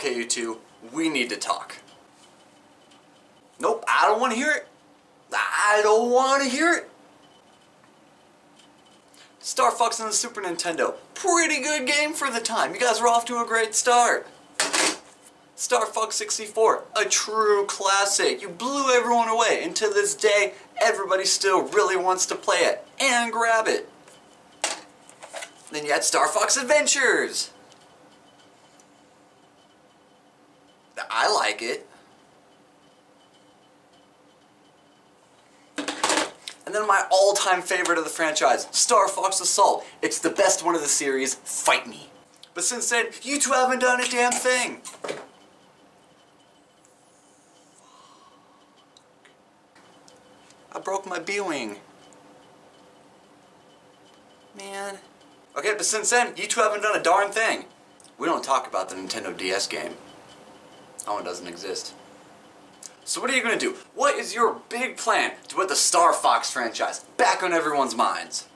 Okay, you two, we need to talk. Nope, I don't want to hear it. I don't want to hear it. Star Fox on the Super Nintendo. Pretty good game for the time. You guys were off to a great start. Star Fox 64, a true classic. You blew everyone away, and to this day, everybody still really wants to play it and grab it. Then you had Star Fox Adventures. I like it. And then my all-time favorite of the franchise, Star Fox Assault. It's the best one of the series, fight me. But since then, you two haven't done a damn thing. I broke my B-wing. Man. Okay, but since then, you two haven't done a darn thing. We don't talk about the Nintendo DS game. That one doesn't exist. So what are you going to do? What is your big plan to put the Star Fox franchise back on everyone's minds?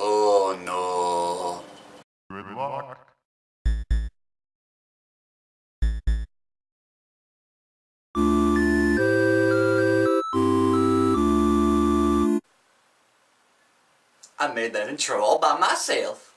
Oh no. Good luck. I made that intro all by myself.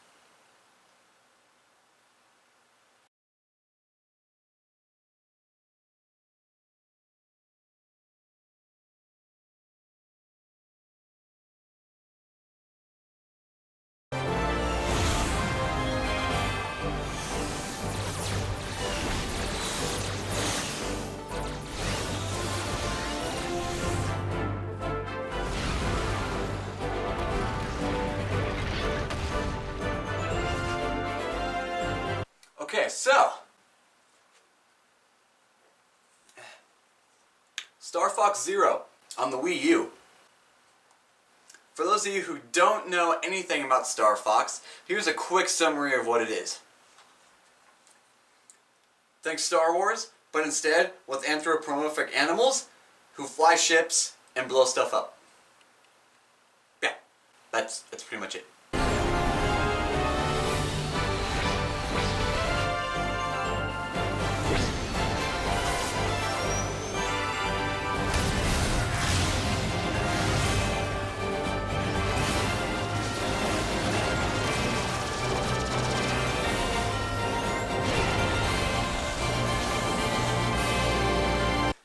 Okay, so Star Fox Zero on the Wii U. For those of you who don't know anything about Star Fox, here's a quick summary of what it is. Think Star Wars, but instead with anthropomorphic animals who fly ships and blow stuff up. Yeah, that's pretty much it.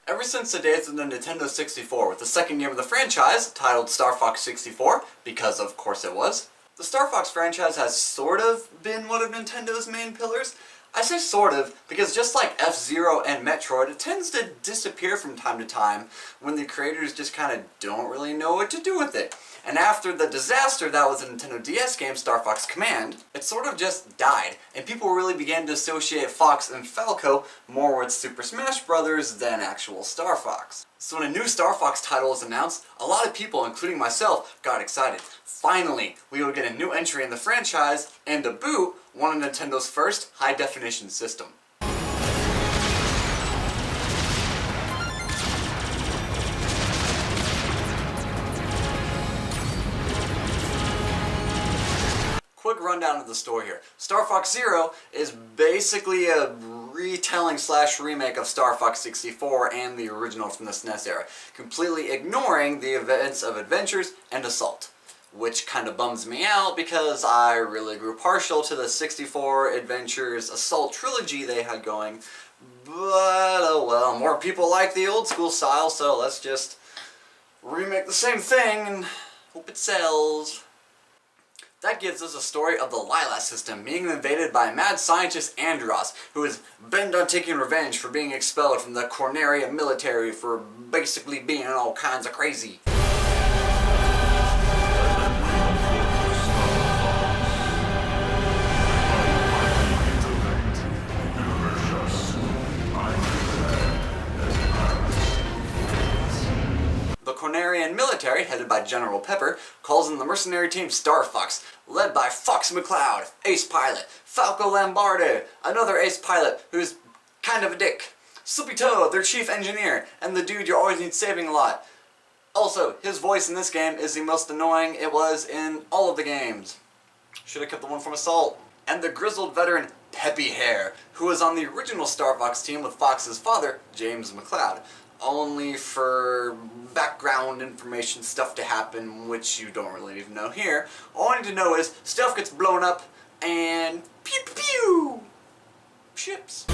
Ever since the days of the Nintendo 64, with the second game of the franchise, titled Star Fox 64, because of course it was, the Star Fox franchise has sort of been one of Nintendo's main pillars. I say sort of, because just like F-Zero and Metroid, it tends to disappear from time to time when the creators just kind of don't really know what to do with it. And after the disaster that was the Nintendo DS game, Star Fox Command, it sort of just died, and people really began to associate Fox and Falco more with Super Smash Bros. Than actual Star Fox. So when a new Star Fox title was announced, a lot of people, including myself, got excited. Finally, we would get a new entry in the franchise, and to boot, one of Nintendo's first high-definition system. Quick rundown of the story here. Star Fox Zero is basically a retelling slash remake of Star Fox 64 and the original from the SNES era, completely ignoring the events of Adventures and Assault. Which kind of bums me out because I really grew partial to the 64 Adventures Assault trilogy they had going. But oh well, more people like the old school style, so let's just remake the same thing and hope it sells. That gives us a story of the Lylat system being invaded by mad scientist Andros, who is bent on taking revenge for being expelled from the Corneria military for basically being all kinds of crazy. The Cornerian military, headed by General Pepper, calls in the mercenary team Star Fox, led by Fox McCloud, ace pilot, Falco Lombardi, another ace pilot who's kind of a dick, Slippy Toad, their chief engineer, and the dude you always need saving a lot, Also, his voice in this game is the most annoying it was in all of the games. Should have kept the one from Assault. And the grizzled veteran Peppy Hare, who was on the original Star Fox team with Fox's father, James McCloud, only for background information stuff to happen, which you don't really need to know here. All you need to know is stuff gets blown up and pew pew pew! Ships.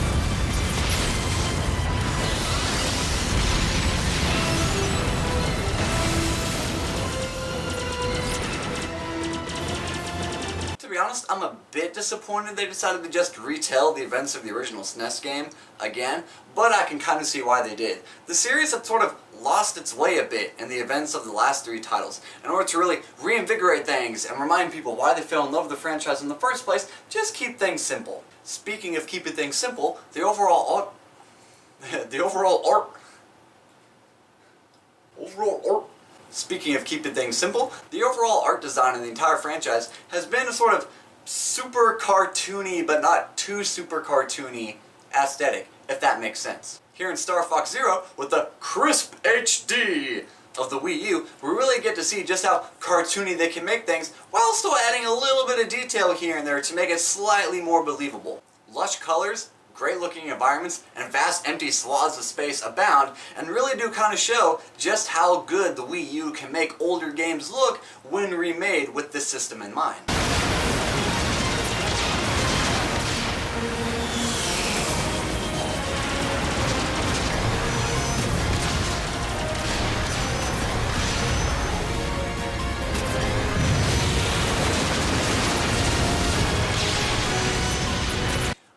To be honest, I'm a bit disappointed they decided to just retell the events of the original SNES game again, but I can kind of see why they did. The series had sort of lost its way a bit in the events of the last three titles. In order to really reinvigorate things and remind people why they fell in love with the franchise in the first place, just keep things simple. Speaking of keeping things simple, the overall Speaking of keeping things simple, the overall art design in the entire franchise has been a sort of super cartoony, but not too super cartoony aesthetic, if that makes sense. Here in Star Fox Zero, with the crisp HD of the Wii U, we really get to see just how cartoony they can make things, while still adding a little bit of detail here and there to make it slightly more believable. Lush colors, great looking environments, and vast empty swaths of space abound, and really do kind of show just how good the Wii U can make older games look when remade with this system in mind.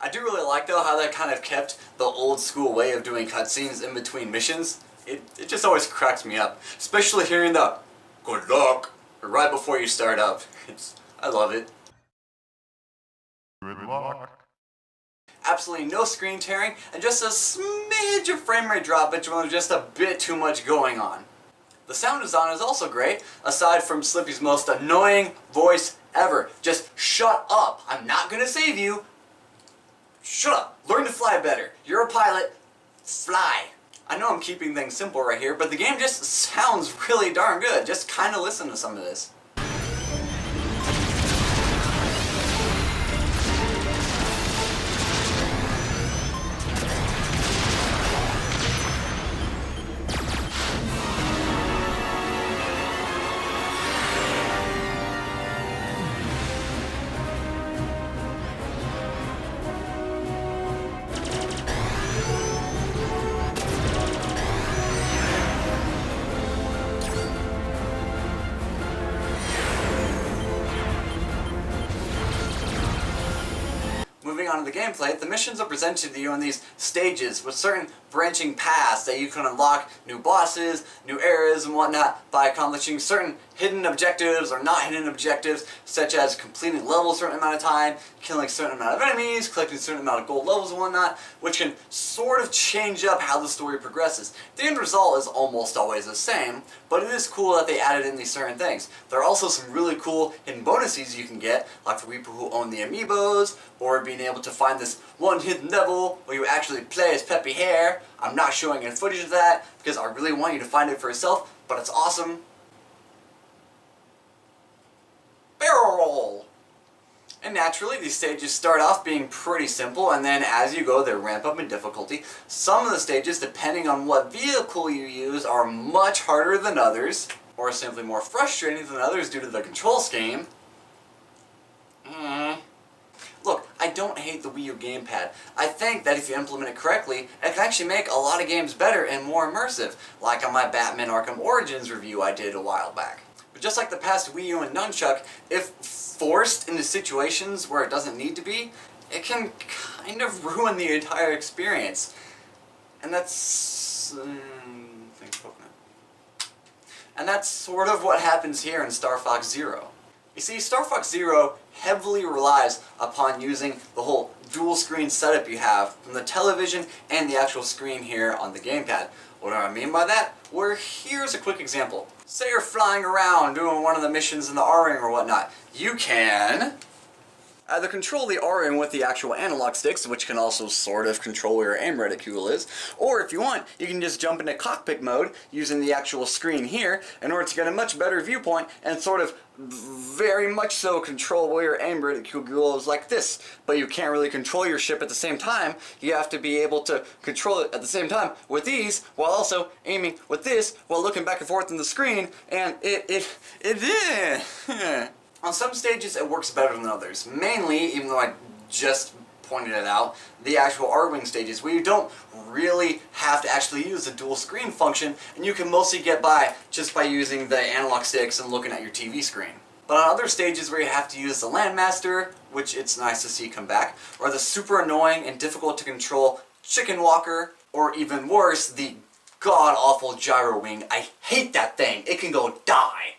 I do really like though how that kind of kept the old school way of doing cutscenes in between missions. It just always cracks me up, especially hearing the "good luck" right before you start up. I love it. Good luck. Absolutely no screen tearing, and just a smidge of frame rate drop, but with just a bit too much going on. The sound design is also great, aside from Slippy's most annoying voice ever. Just shut up, I'm not gonna save you. Shut up! Learn to fly better. You're a pilot. Fly. I know I'm keeping things simple right here, but the game just sounds really darn good. Just kind of listen to some of this. Moving on to the gameplay, the missions are presented to you in these stages with certain branching paths that you can unlock new bosses, new areas and whatnot by accomplishing certain hidden objectives or not hidden objectives, such as completing levels a certain amount of time, killing a certain amount of enemies, collecting a certain amount of gold levels and whatnot, which can sort of change up how the story progresses. The end result is almost always the same, but it is cool that they added in these certain things. There are also some really cool hidden bonuses you can get, like for people who own the amiibos, or being able to find this one hidden level where you actually play as Peppy Hare. I'm not showing any footage of that because I really want you to find it for yourself, but it's awesome. Barrel roll! And naturally, these stages start off being pretty simple, and then as you go, they ramp up in difficulty. Some of the stages, depending on what vehicle you use, are much harder than others, or simply more frustrating than others due to the control scheme. Look, I don't hate the Wii U gamepad. I think that if you implement it correctly, it can actually make a lot of games better and more immersive, like on my Batman Arkham Origins review I did a while back. But just like the past Wii U and Nunchuck, if forced into situations where it doesn't need to be, it can kind of ruin the entire experience. And that's... And that's sort of what happens here in Star Fox Zero. You see, Star Fox Zero heavily relies upon using the whole dual screen setup you have from the television and the actual screen here on the gamepad. What do I mean by that? Well, here's a quick example. Say you're flying around doing one of the missions in the R-Ring or whatnot. You can... Either control the RN with the actual analog sticks, which can also sort of control where your aim reticule is, or if you want, you can just jump into cockpit mode using the actual screen here in order to get a much better viewpoint and sort of very much so control where your aim reticule goes like this. But you can't really control your ship at the same time. You have to be able to control it at the same time with these while also aiming with this while looking back and forth on the screen, and on some stages it works better than others. Mainly, even though I just pointed it out, the actual R-Wing stages where you don't really have to actually use the dual screen function and you can mostly get by just by using the analog sticks and looking at your TV screen. But on other stages where you have to use the Landmaster, which it's nice to see come back, or the super annoying and difficult to control Chicken Walker, or even worse, the god-awful Gyro Wing. I hate that thing. It can go die.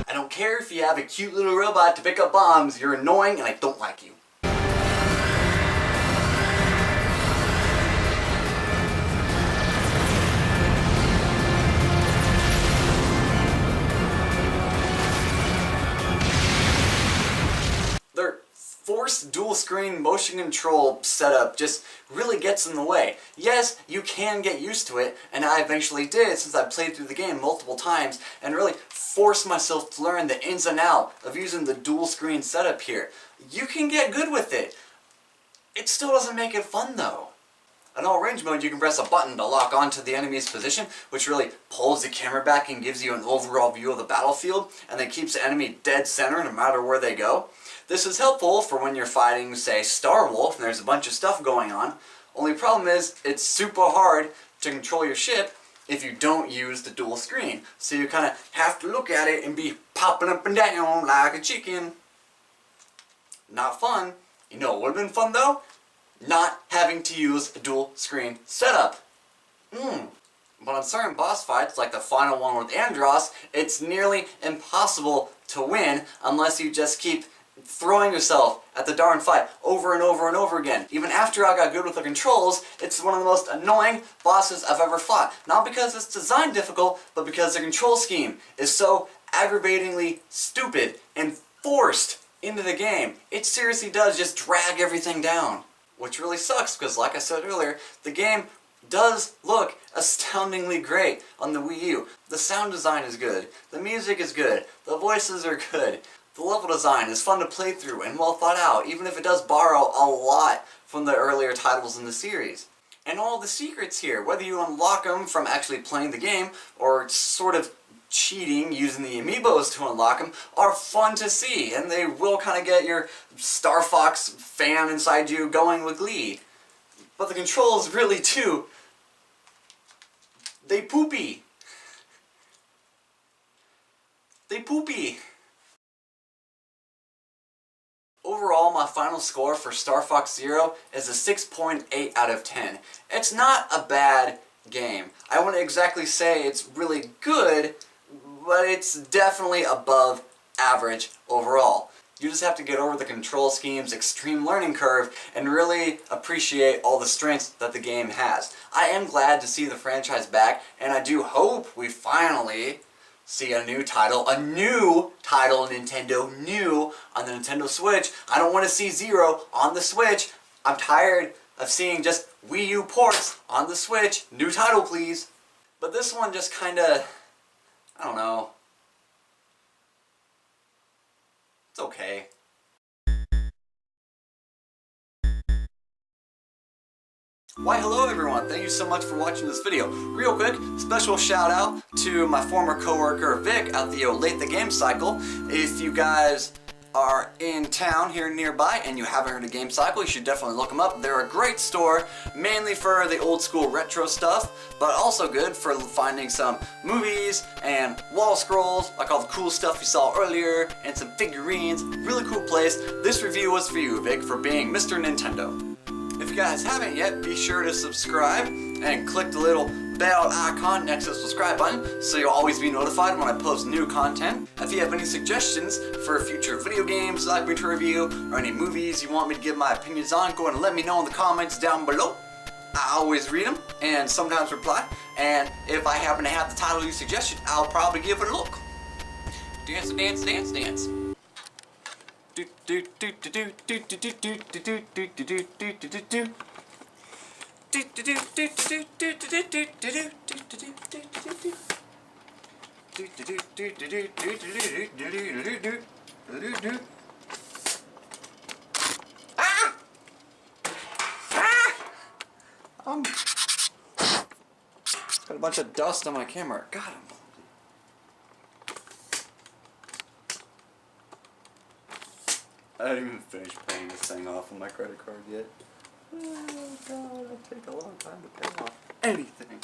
I don't care if you have a cute little robot to pick up bombs, you're annoying and I don't like you. Their forced dual screen motion control setup just really gets in the way. Yes, you can get used to it, and I eventually did since I played through the game multiple times and really forced myself to learn the ins and outs of using the dual screen setup here. You can get good with it. It still doesn't make it fun though. In all range mode, you can press a button to lock onto the enemy's position, which really pulls the camera back and gives you an overall view of the battlefield, and then keeps the enemy dead center no matter where they go. This is helpful for when you're fighting, say, Star Wolf, and there's a bunch of stuff going on. Only problem is, it's super hard to control your ship if you don't use the dual screen. So you kind of have to look at it and be popping up and down like a chicken. Not fun. You know what would have been fun though? Not having to use a dual screen setup. But on certain boss fights, like the final one with Andros, it's nearly impossible to win unless you just keep throwing yourself at the darn fight over and over and over again. Even after I got good with the controls, it's one of the most annoying bosses I've ever fought. Not because it's designed difficult, but because the control scheme is so aggravatingly stupid and forced into the game. It seriously does just drag everything down. Which really sucks because, like I said earlier, the game does look astoundingly great on the Wii U. The sound design is good, the music is good, the voices are good. The level design is fun to play through and well thought out, even if it does borrow a lot from the earlier titles in the series. And all the secrets here, whether you unlock them from actually playing the game or sort of cheating using the amiibos to unlock them, are fun to see, and they will kind of get your Star Fox fan inside you going with glee. But the controls really too, they poopy. They poopy. Overall, my final score for Star Fox Zero is a 6.8 out of 10. It's not a bad game. I wouldn't exactly say it's really good, but it's definitely above average overall. You just have to get over the control scheme's extreme learning curve and really appreciate all the strengths that the game has. I am glad to see the franchise back, and I do hope we finally see a new title Nintendo new on the Nintendo Switch. I don't want to see Zero on the Switch. I'm tired of seeing just Wii U ports on the Switch. New title, please. But this one just kinda, I don't know. It's okay. Why hello everyone, thank you so much for watching this video. Real quick, special shout out to my former coworker Vic at the Late the Game Cycle. If you guys are in town here nearby and you haven't heard of Game Cycle, you should definitely look them up. They're a great store, mainly for the old school retro stuff, but also good for finding some movies and wall scrolls, like all the cool stuff you saw earlier, and some figurines. Really cool place. This review was for you, Vic, for being Mr. Nintendo. If you guys haven't yet, be sure to subscribe and click the little bell icon next to the subscribe button so you'll always be notified when I post new content. If you have any suggestions for future video games you'd like me to review, or any movies you want me to give my opinions on, go ahead and let me know in the comments down below. I always read them and sometimes reply, and if I happen to have the title you suggested, I'll probably give it a look. Dance, dance, dance, dance. Got a bunch of dust on my camera. God, I haven't even finished paying this thing off on my credit card yet. Oh god, it'll take a long time to pay off anything.